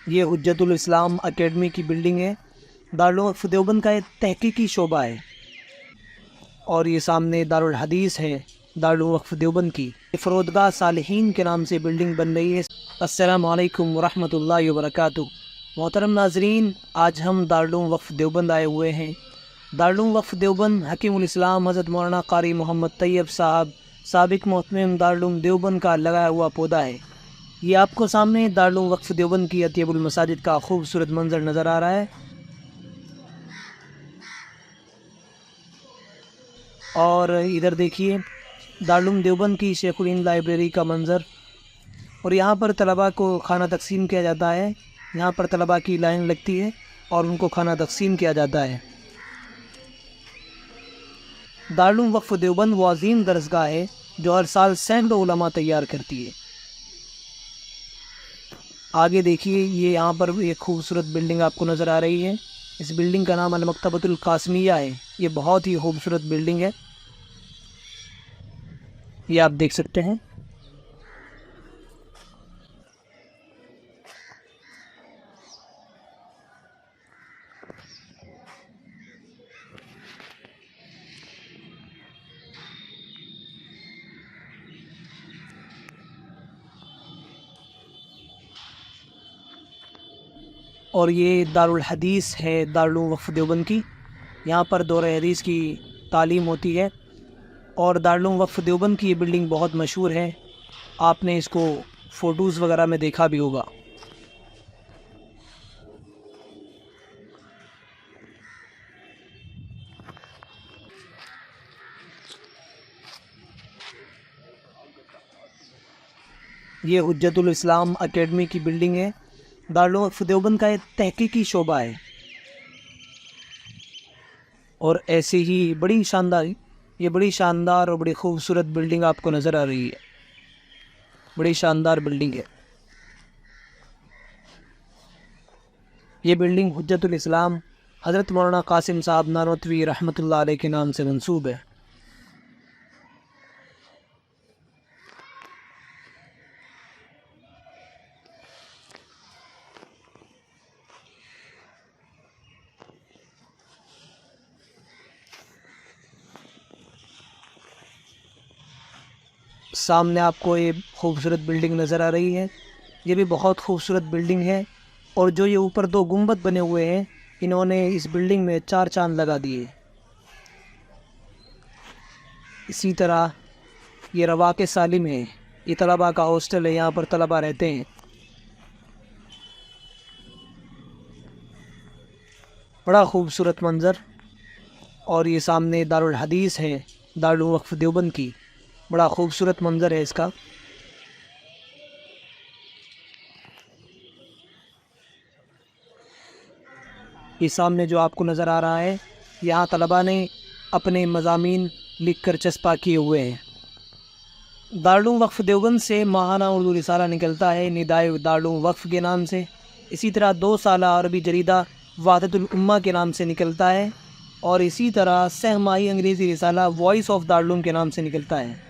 ये हुज्जतुल इस्लाम एकेडमी की बिल्डिंग है। दारुल वक़्फ़ देवबंद का एक तहकीकी शोबा है और ये सामने दारुल हदीस है दारुल वक़्फ़ देवबंद की। फ़रोदगाह सालिहीन के नाम से बिल्डिंग बन रही है। अस्सलामु अलैकुम वरहमतुल्लाहि वबरकातुहू। मोहतरम नाज़रीन, आज हम दारुल वक़्फ़ देवबंद आए हुए हैं। दारुल वक़्फ़ देवबंद हकीमुल इस्लाम हज़रत मौलाना क़ारी मोहम्मद तैयब साहब साबिक़ मोहतमिम दारुल देवबंद का लगाया हुआ पौधा है। ये आपको सामने दारुल वक़्फ़ देवबंद की अतीबुल मसाजिद का खूबसूरत मंज़र नज़र आ रहा है। और इधर देखिए दारुल देवबंद की शेखुल हिंद लाइब्रेरी का मंज़र। और यहाँ पर तलबा को खाना तकसीम किया जाता है। यहाँ पर तलबा की लाइन लगती है और उनको खाना तकसीम किया जाता है। दारुल वक़्फ़ देवबंद वो अज़ीम दरसगाह है जो हर साल सैकड़ों उलमा तैयार करती है। आगे देखिए, ये यहाँ पर एक खूबसूरत बिल्डिंग आपको नज़र आ रही है। इस बिल्डिंग का नाम अल-मकतबतुल कासमिया है। ये बहुत ही खूबसूरत बिल्डिंग है, ये आप देख सकते हैं। और ये दारुल हदीस है दारुल वक़्फ़ देवबंद की। यहाँ पर दौरे हदीस की तालीम होती है और दारुल वक़्फ़ देवबंद की ये बिल्डिंग बहुत मशहूर है। आपने इसको फ़ोटोज़ वगैरह में देखा भी होगा। ये हुज्जतुल इस्लाम एकेडमी की बिल्डिंग है। दारुल वक़्फ़ देवबंद का एक तहकीकी शोबा है और ऐसे ही बड़ी शानदार और बड़ी खूबसूरत बिल्डिंग आपको नज़र आ रही है। बड़ी शानदार बिल्डिंग है। ये बिल्डिंग हुज्जतुल इस्लाम हज़रत मौलाना कासिम साहब नानोतवी रहमतुल्लाह अलैह के नाम से मंसूब है। सामने आपको ये खूबसूरत बिल्डिंग नज़र आ रही है। ये भी बहुत खूबसूरत बिल्डिंग है और जो ये ऊपर दो गुंबद बने हुए हैं, इन्होंने इस बिल्डिंग में 4 चांद लगा दिए। इसी तरह ये रवाक़ सालिम है, ये तलबा का हॉस्टल है, यहाँ पर तलबा रहते हैं। बड़ा खूबसूरत मंज़र। और ये सामने दारुल हदीस है दारुल वक़्फ़ देवबंद की। बड़ा खूबसूरत मंज़र है इसका। ये सामने जो आपको नज़र आ रहा है, यहाँ तलबा ने अपने मज़ामीन लिख कर चस्पा किए हुए हैं। दारुल वक़्फ़ देवबंद से माहाना उर्दू रिसाला निकलता है निदाए दारुल वक़्फ़ के नाम से। इसी तरह 2 साला अरबी जरीदा वाहदतुल उम्मा के नाम से निकलता है और इसी तरह सहमाही अंग्रेज़ी रिसाला वॉइस ऑफ दारुल के नाम से निकलता है।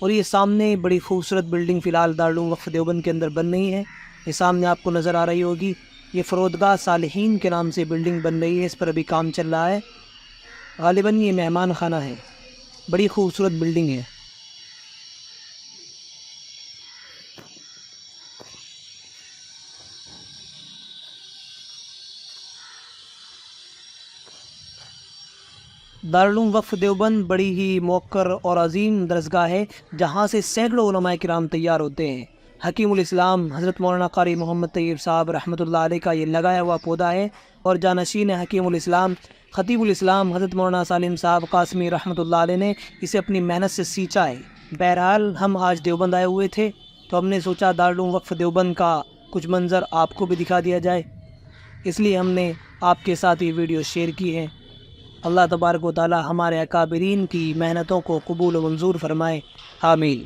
और ये सामने बड़ी खूबसूरत बिल्डिंग फ़िलहाल दारुल वक़्फ़ देवबंद के अंदर बन रही है। ये सामने आपको नज़र आ रही होगी। ये फ़रोदगाह सालिहीन के नाम से बिल्डिंग बन रही है। इस पर अभी काम चल रहा है। ग़ालिबन ये मेहमान खाना है। बड़ी खूबसूरत बिल्डिंग है। दारुल वक़्फ़ देवबंद बड़ी ही मौक़र और अज़ीम दरसगाह है जहाँ से सैकड़ों उलमाए किराम तैयार होते हैं। हकीमुल इस्लाम हज़रत मौलाना क़ारी मोहम्मद तैयब साहब रहमतुल्लाह अलैह का ये लगाया हुआ पौधा है और जानशीन हकीमुल इस्लाम ख़तीबुल इस्लाम हज़रत मौलाना सालिम साहब कासमी रहमतुल्लाह अलैह ने इसे अपनी मेहनत से सींचा है। बहरहाल हम आज देवबंद आए हुए थे तो हमने सोचा दारुल वक़्फ़ देवबंद का कुछ मंज़र आपको भी दिखा दिया जाए, इसलिए हमने आपके साथ ये वीडियो शेयर की है। अल्लाह तबारक व तआला हमारे अकाबिरीन की मेहनतों को कबूल व मंजूर फरमाए। आमीन।